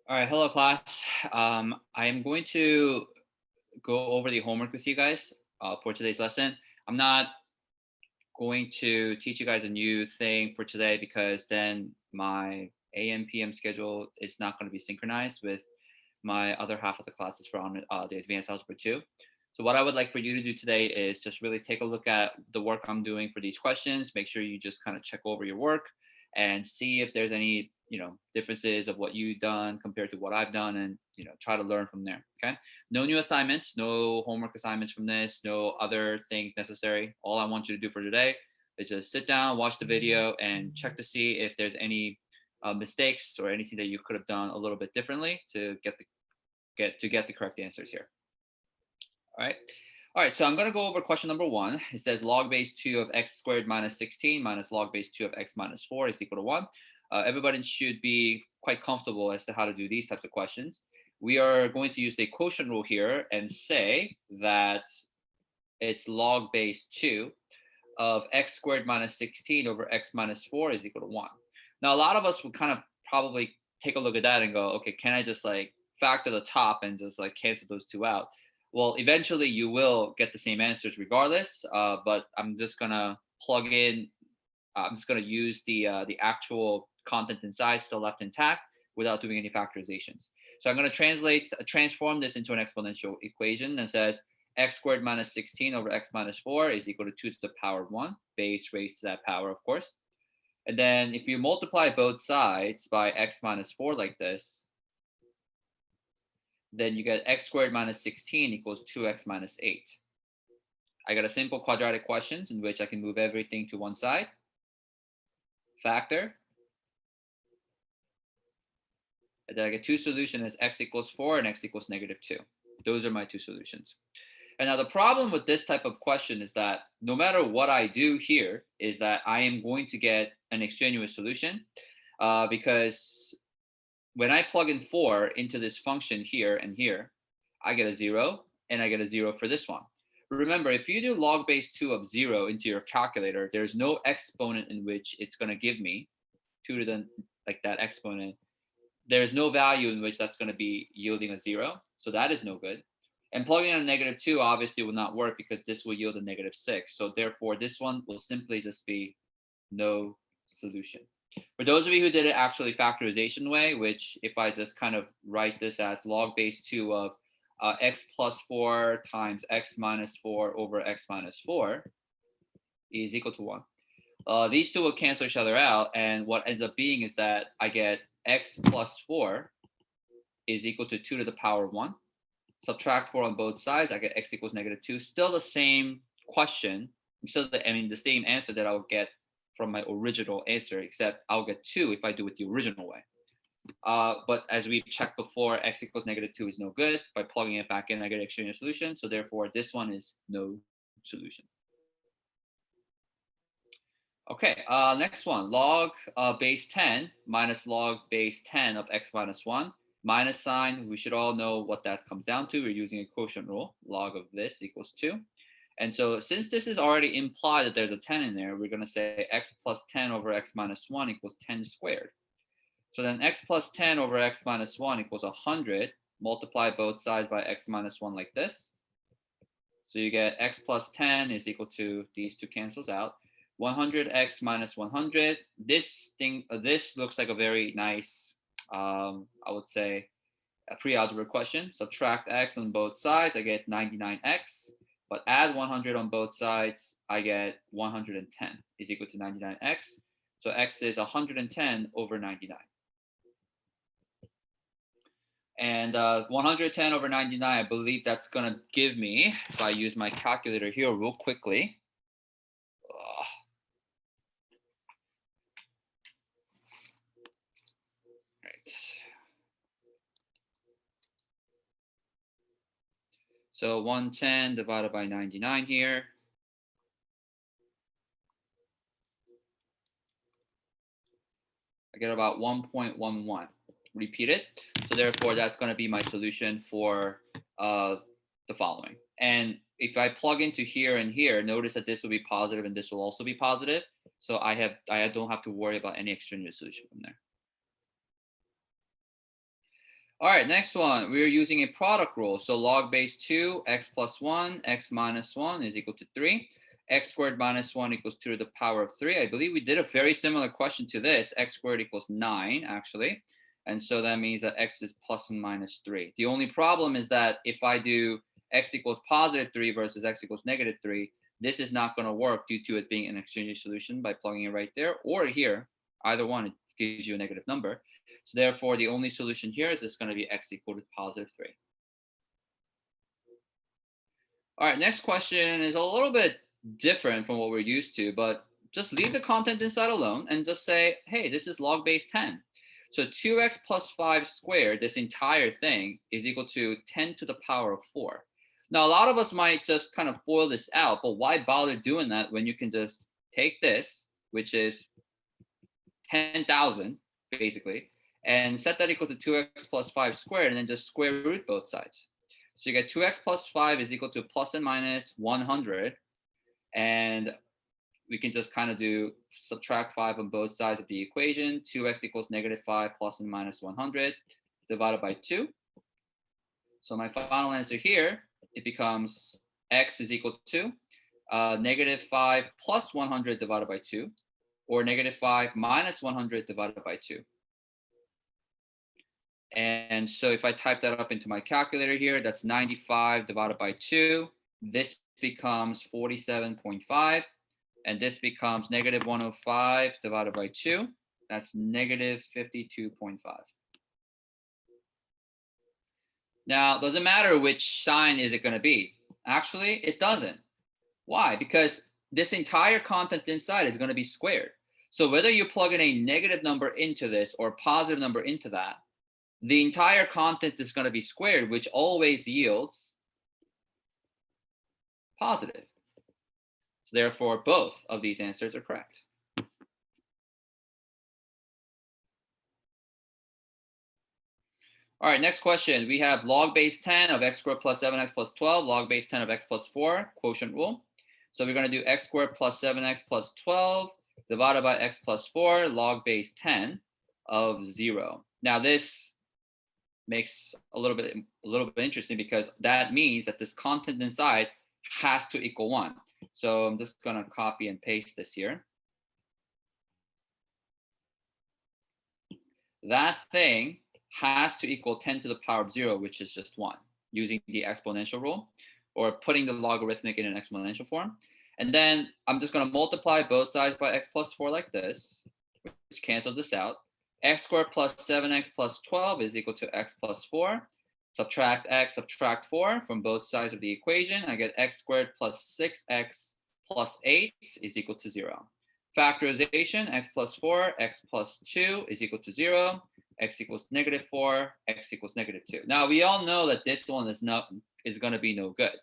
All right, hello class. I am going to go over the homework with you guys for today's lesson. I'm not going to teach you guys a new thing for today because then my AM PM schedule is not going to be synchronized with my other half of the classes for on the advanced algebra 2. So what I would like for you to do today is just really take a look at the work I'm doing for these questions. Make sure you just kind of check over your work and see if there's any differences of what you've done compared to what I've done, and try to learn from there. Okay. No new assignments, no homework assignments from this, no other things necessary. All I want you to do for today is just sit down, watch the video, and check to see if there's any mistakes or anything that you could have done a little bit differently to get the correct answers here. All right. All right, so I'm going to go over question number 1. It says log base 2 of x squared minus 16 minus log base 2 of x minus 4 is equal to 1. Everybody should be quite comfortable as to how to do these types of questions. We are going to use the quotient rule here and say that it's log base 2 of x squared minus 16 over x minus 4 is equal to 1. Now, a lot of us would kind of probably take a look at that and go, okay, can I just like factor the top and just like cancel those two out? Well, eventually you will get the same answers regardless, but I'm just going to plug in, I'm just going to use the actual content inside still left intact without doing any factorizations. So I'm going to transform this into an exponential equation that says x squared minus 16 over x minus 4 is equal to 2 to the power of 1, base raised to that power, of course. And then if you multiply both sides by x minus 4 like this, then you get x squared minus 16 equals 2x minus 8. I got a simple quadratic questions in which I can move everything to one side, factor, and then I get two solutions as x equals 4 and x equals negative 2. Those are my two solutions. And now the problem with this type of question is that no matter what I do here is that I am going to get an extraneous solution because when I plug in 4 into this function here and here, I get a 0 and I get a 0 for this one. Remember, if you do log base 2 of 0 into your calculator, there's no exponent in which it's going to give me 2 to the like that exponent. There's no value in which that's going to be yielding a 0. So that is no good. And plugging in a negative 2 obviously will not work because this will yield a negative 6. So therefore, this one will simply just be no solution. For those of you who did it actually factorization way, which if I just kind of write this as log base 2 of x plus 4 times x minus 4 over x minus 4 is equal to 1. These two will cancel each other out, and what ends up being is that I get x plus 4 is equal to 2 to the power of 1. Subtract 4 on both sides, I get x equals negative 2. Still the same question, the same answer that I'll get from my original answer, except I'll get 2 if I do it the original way. But as we checked before, x equals negative 2 is no good. By plugging it back in, I get an extraneous solution. So therefore, this one is no solution. Okay, next one, log base 10 minus log base 10 of x minus 1. Minus sign, we should all know what that comes down to. We're using a quotient rule. Log of this equals 2. And so since this is already implied that there's a 10 in there, we're going to say x plus 10 over x minus 1 equals 10 squared. So then x plus 10 over x minus 1 equals 100. Multiply both sides by x minus 1 like this. So you get x plus 10 is equal to, these two cancels out, 100x minus 100. This looks like a very nice, I would say, a pre-algebra question. Subtract x on both sides, I get 99x. But add 100 on both sides, I get 110 is equal to 99x. So x is 110 over 99. And 110 over 99, I believe that's going to give me, if I use my calculator here real quickly. Right. So 110 divided by 99 here. I get about 1.11. Repeat it. So therefore, that's going to be my solution for the following. And if I plug into here and here, notice that this will be positive and this will also be positive. So I don't have to worry about any extraneous solution from there. All right, next one. We're using a product rule. So log base 2, x plus 1, x minus 1 is equal to 3. X squared minus 1 equals 2 to the power of 3. I believe we did a very similar question to this. X squared equals 9, actually. And so that means that x is plus and minus 3. The only problem is that if I do x equals positive 3 versus x equals negative 3, this is not going to work due to it being an extraneous solution by plugging it right there or here. Either one, it gives you a negative number. So therefore, the only solution here is just going to be x equal to positive 3. All right, next question is a little bit different from what we're used to, but just leave the content inside alone and just say, hey, this is log base 10. So 2x plus 5 squared, this entire thing, is equal to 10 to the power of 4. Now, a lot of us might just kind of FOIL this out, but why bother doing that when you can just take this, which is 10,000, basically, and set that equal to 2x plus 5 squared, and then just square root both sides. So you get 2x plus 5 is equal to plus and minus 100. And we can just kind of do subtract 5 on both sides of the equation. 2x equals negative 5 plus and minus 100 divided by 2. So my final answer here, it becomes x is equal to negative 5 plus 100 divided by 2, or negative 5 minus 100 divided by 2. And so if I type that up into my calculator here, that's 95 divided by 2. This becomes 47.5. And this becomes negative 105 divided by 2. That's negative 52.5. Now, does it matter which sign is it going to be? Actually, it doesn't. Why? Because this entire content inside is going to be squared. So whether you plug in a negative number into this or a positive number into that, the entire content is going to be squared, which always yields positive. So therefore, both of these answers are correct. All right, next question. We have log base 10 of x squared plus 7x plus 12, log base 10 of x plus 4, quotient rule. So we're going to do x squared plus 7x plus 12 divided by x plus 4, log base 10 of 0. Now this makes a little bit interesting because that means that this content inside has to equal 1. So I'm just going to copy and paste this here. That thing has to equal 10 to the power of 0, which is just 1, using the exponential rule or putting the logarithmic in an exponential form. And then I'm just going to multiply both sides by x plus 4 like this, which cancels this out. X squared plus 7x plus 12 is equal to x plus 4. Subtract x, subtract 4 from both sides of the equation. I get x squared plus 6x plus 8 is equal to 0. Factorization, x plus 4, x plus 2 is equal to 0. X equals negative 4, x equals negative 2. Now, we all know that this one is going to be no good,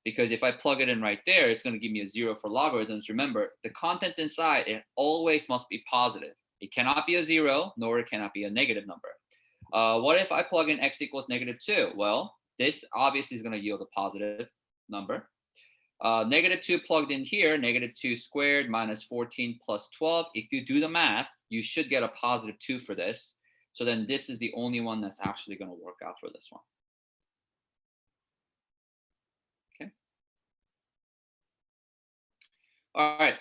because if I plug it in right there, it's going to give me a 0 for logarithms. Remember, the content inside, it always must be positive. It cannot be a 0, nor it cannot be a negative number. What if I plug in x equals negative 2? Well, this obviously is going to yield a positive number. Negative 2 plugged in here, negative 2 squared minus 14 plus 12. If you do the math, you should get a positive 2 for this. So then this is the only one that's actually going to work out for this one. Okay. All right,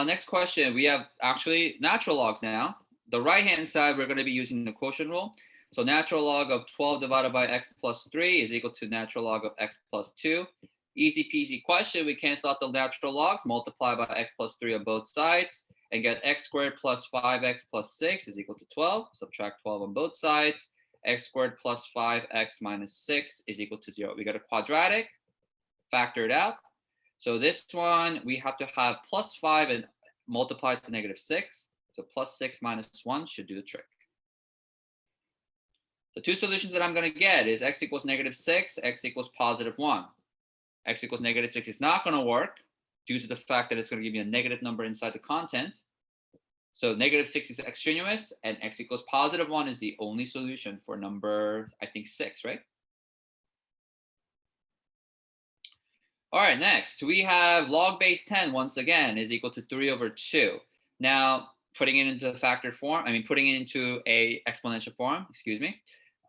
next question. We have actually natural logs now. The right-hand side, we're going to be using the quotient rule. So natural log of 12 divided by x plus 3 is equal to natural log of x plus 2. Easy peasy question. We cancel out the natural logs, multiply by x plus 3 on both sides, and get x squared plus 5x plus 6 is equal to 12. Subtract 12 on both sides. X squared plus 5x minus 6 is equal to 0. We got a quadratic, factor it out. So this one, we have to have plus 5 and multiply to negative 6. So plus 6 minus 1 should do the trick. The two solutions that I'm going to get is x equals negative 6, x equals positive 1. X equals negative 6 is not going to work due to the fact that it's going to give me a negative number inside the content. So negative 6 is extraneous, and x equals positive 1 is the only solution for number, I think, 6, right? All right, next, we have log base 10, once again, is equal to 3 over 2. Now, putting it into factored form, putting it into a exponential form, excuse me.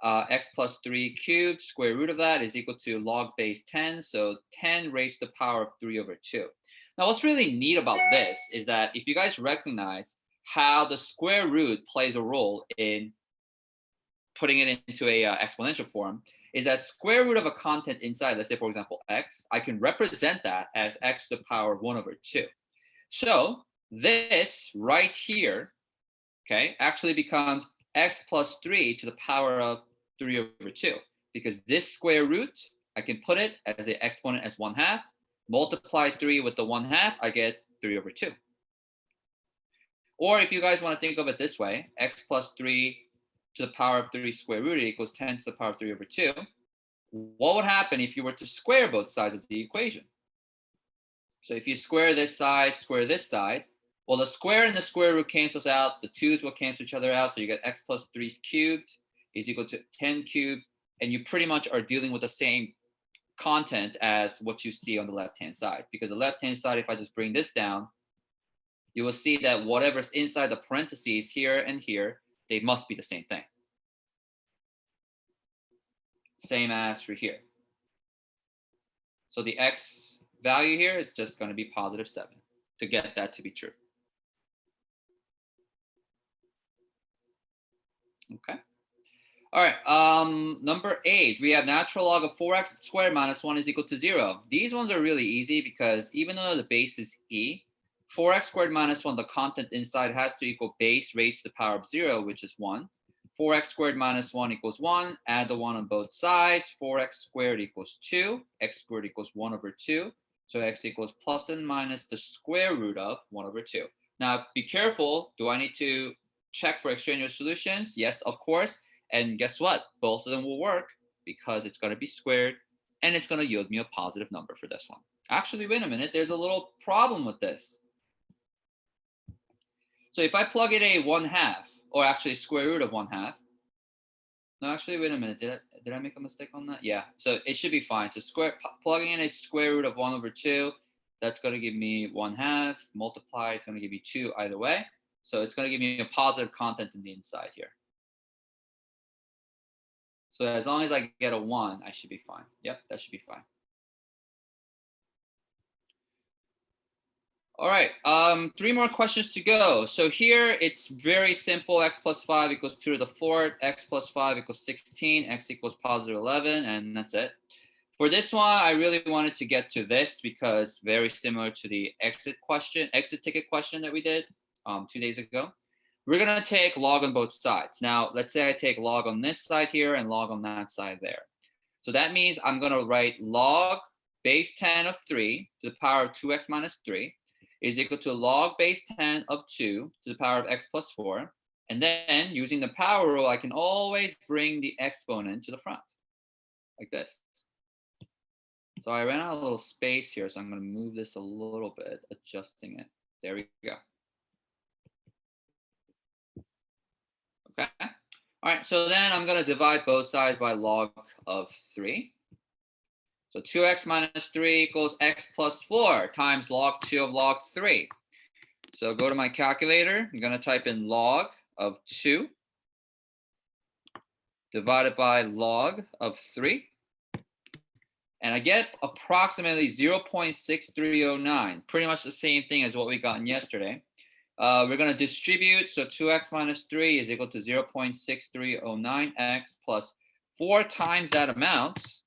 x plus 3 cubed, square root of that is equal to log base 10. So 10 raised to the power of 3 over 2. Now, what's really neat about this is that if you guys recognize how the square root plays a role in putting it into a exponential form, is that square root of a content inside, let's say, for example, x, I can represent that as x to the power of 1 over 2. So this right here, okay, actually becomes x plus 3 to the power of 3 over 2. Because this square root, I can put it as an exponent as 1/2. Multiply 3 with the 1/2, I get 3 over 2. Or if you guys want to think of it this way, x plus 3 to the power of 3 square root equals 10 to the power of 3 over 2. What would happen if you were to square both sides of the equation? So if you square this side, well, the square and the square root cancels out. The 2's will cancel each other out. So you get x plus 3 cubed is equal to 10 cubed. And you pretty much are dealing with the same content as what you see on the left-hand side. Because the left-hand side, if I just bring this down, you will see that whatever's inside the parentheses here and here, they must be the same thing. Same as for here. So the x value here is just going to be positive 7 to get that to be true. Okay. All right. Number 8, we have natural log of 4x squared minus 1 is equal to 0. These ones are really easy because even though the base is e, 4x squared minus 1, the content inside has to equal base raised to the power of 0, which is 1. 4x squared minus 1 equals 1. Add the 1 on both sides. 4x squared equals 2. X squared equals 1 over 2. So x equals plus and minus the square root of 1 over 2. Now, be careful. Do I need to check for extraneous solutions? Yes, of course. And guess what? Both of them will work because it's going to be squared and it's going to yield me a positive number for this one. Actually, wait a minute. There's a little problem with this. So if I plug in a 1/2, or actually square root of 1/2. No, actually, wait a minute. Did I make a mistake on that? Yeah. So it should be fine. So plugging in a square root of 1 over 2, that's going to give me 1/2. Multiply, it's going to give me 2 either way. So it's going to give me a positive content in the inside here. So as long as I get a 1, I should be fine. Yep, that should be fine. All right, 3 more questions to go. So here it's very simple. X plus 5 equals 2 to the 4th. X plus 5 equals 16. X equals positive 11, and that's it. For this one, I really wanted to get to this because very similar to the exit ticket question that we did 2 days ago. We're going to take log on both sides. Now, let's say I take log on this side here and log on that side there. So that means I'm going to write log base 10 of 3 to the power of 2x minus 3 is equal to log base 10 of 2 to the power of x plus 4. And then using the power rule, I can always bring the exponent to the front, like this. So I ran out of a little space here, so I'm going to move this a little bit, adjusting it. There we go. Okay. All right, so then I'm going to divide both sides by log of 3. So 2x minus 3 equals x plus 4 times log 2 of log 3. So go to my calculator. I'm going to type in log of 2 divided by log of 3. And I get approximately 0.6309, pretty much the same thing as what we got yesterday. We're going to distribute. So 2x minus 3 is equal to 0.6309x plus 4 times that amount.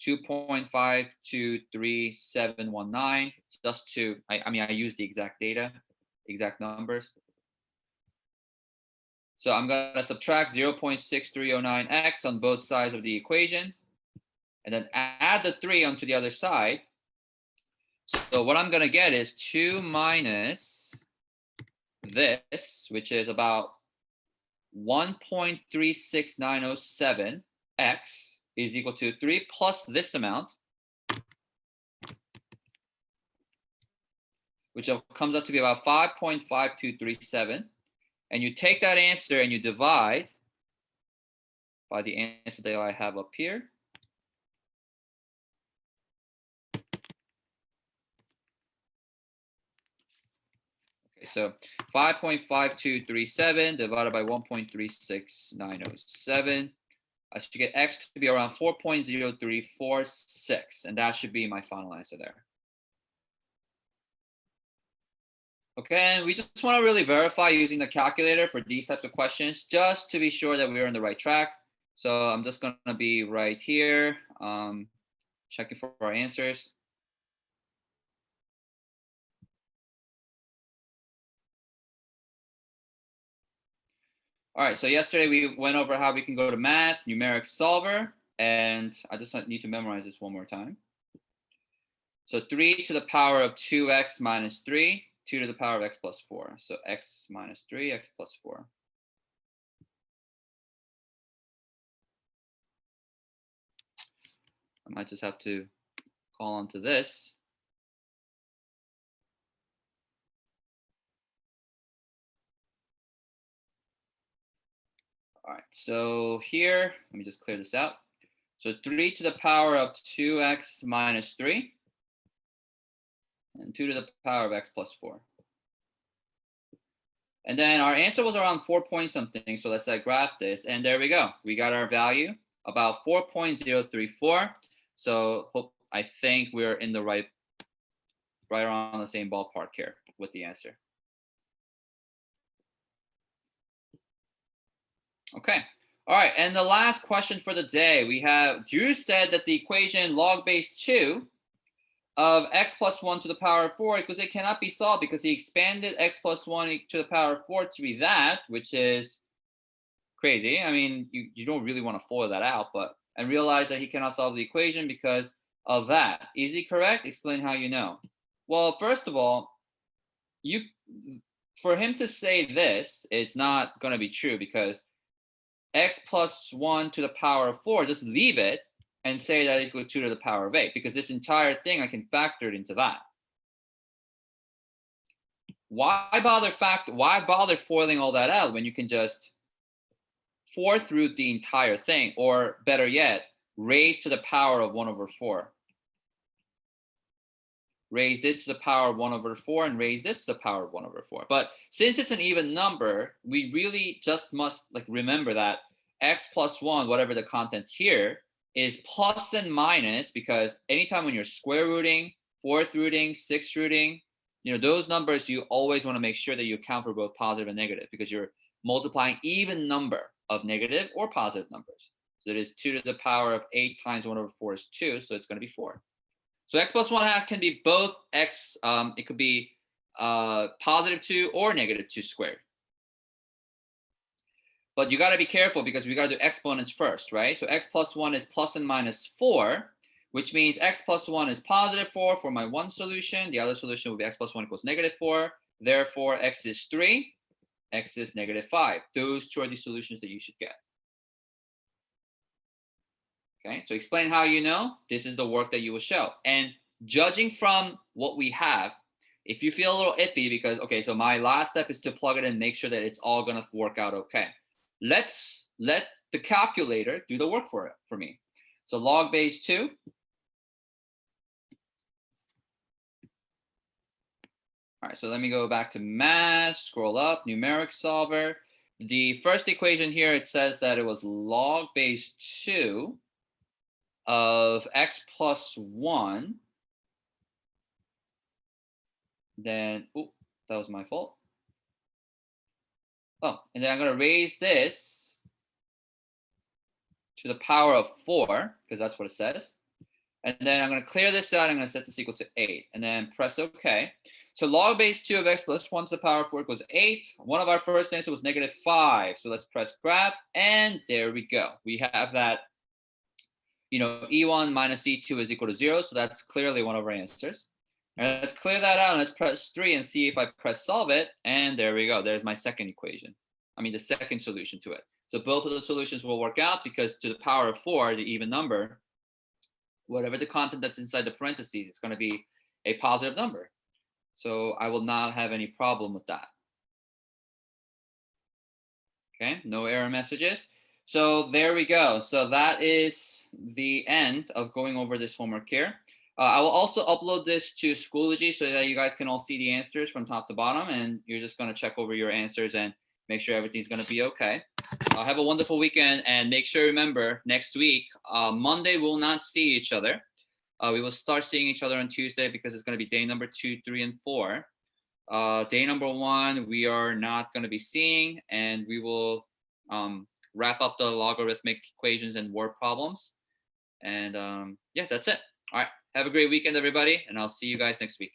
2.523719, just to, I use the exact data, exact numbers. So I'm going to subtract 0.6309x on both sides of the equation, and then add the 3 onto the other side. So what I'm going to get is 2 minus this, which is about 1.36907x. Is equal to 3 plus this amount, which comes out to be about 5.5237. And you take that answer and you divide by the answer that I have up here. Okay, so 5.5237 divided by 1.36907. I should get x to be around 4.0346, and that should be my final answer there. Okay, and we just want to really verify using the calculator for these types of questions, just to be sure that we're on the right track. So I'm just going to be right here, checking for our answers. All right, so yesterday we went over how we can go to math, numeric solver, and I just need to memorize this one more time. So 3 to the power of 2x minus 3, 2 to the power of x plus 4. So x minus 3, x plus 4. I might just have to call onto this. All right, so here, let me just clear this out. So 3 to the power of 2x minus 3, and 2 to the power of x plus 4. And then our answer was around 4 point something. So let's graph this. And there we go. We got our value, about 4.034. So I think we're in the right around the same ballpark here with the answer. Okay. All right. And the last question for the day, we have Drew said that the equation log base 2 of x plus 1 to the power of 4, because it cannot be solved because he expanded x plus 1 to the power of 4 to be that, which is crazy. I mean, you don't really want to follow that out, but and realize that he cannot solve the equation because of that. Is he correct? Explain how you know. Well, first of all, for him to say this, it's not going to be true because x plus 1 to the power of 4, just leave it and say that equal to 2 to the power of 8, because this entire thing I can factor it into that. Why bother foiling all that out when you can just fourth root the entire thing, or better yet, raise to the power of 1 over 4. Raise this to the power of 1 over 4 and raise this to the power of 1 over 4. But since it's an even number, we really just must remember that x plus 1, whatever the content here, is plus and minus, because anytime when you're square rooting, fourth rooting, sixth rooting, those numbers, you always want to make sure that you account for both positive and negative, because you're multiplying even number of negative or positive numbers. So it is 2 to the power of 8 times 1 over 4 is 2, so it's going to be 4. So x plus 1/2 can be both x, it could be positive 2 or negative 2 squared. But you got to be careful because we got to do exponents first, right? So x plus 1 is plus and minus 4, which means x plus 1 is positive 4 for my one solution. The other solution will be x plus 1 equals negative 4. Therefore, x is 3, x is negative 5. Those two are the solutions that you should get. Okay, so explain how you know. This is the work that you will show. And judging from what we have, if you feel a little iffy because, okay, so my last step is to plug it in, make sure that it's all going to work out okay. Let's let the calculator do the work for me. So log base 2. All right, so let me go back to math, scroll up, numeric solver. The first equation here, it says that it was log base 2 of x plus 1. Then, oh, that was my fault. Oh, and then I'm going to raise this to the power of 4, because that's what it says. And then I'm going to clear this out. I'm going to set this equal to 8, and then press OK. So log base 2 of x plus 1 to the power of 4 equals 8. One of our first answer was negative 5. So let's press graph, and there we go. We have that, E1 minus E2 is equal to 0. So that's clearly one of our answers. And let's clear that out, and let's press 3 and see if I press solve it. And there we go. There's my second equation. The second solution to it. So both of the solutions will work out because to the power of 4, the even number, whatever the content that's inside the parentheses, it's going to be a positive number. So I will not have any problem with that. Okay, no error messages. So there we go. So that is the end of going over this homework here. I will also upload this to Schoology so that you guys can all see the answers from top to bottom, and you're just going to check over your answers and make sure everything's going to be okay. Have a wonderful weekend, and make sure, remember, next week, Monday, we'll not see each other. We will start seeing each other on Tuesday because it's going to be day number 2, 3, and 4. Day number 1, we are not going to be seeing, and we will wrap up the logarithmic equations and word problems. And yeah, that's it. All right. Have a great weekend, everybody, and I'll see you guys next week.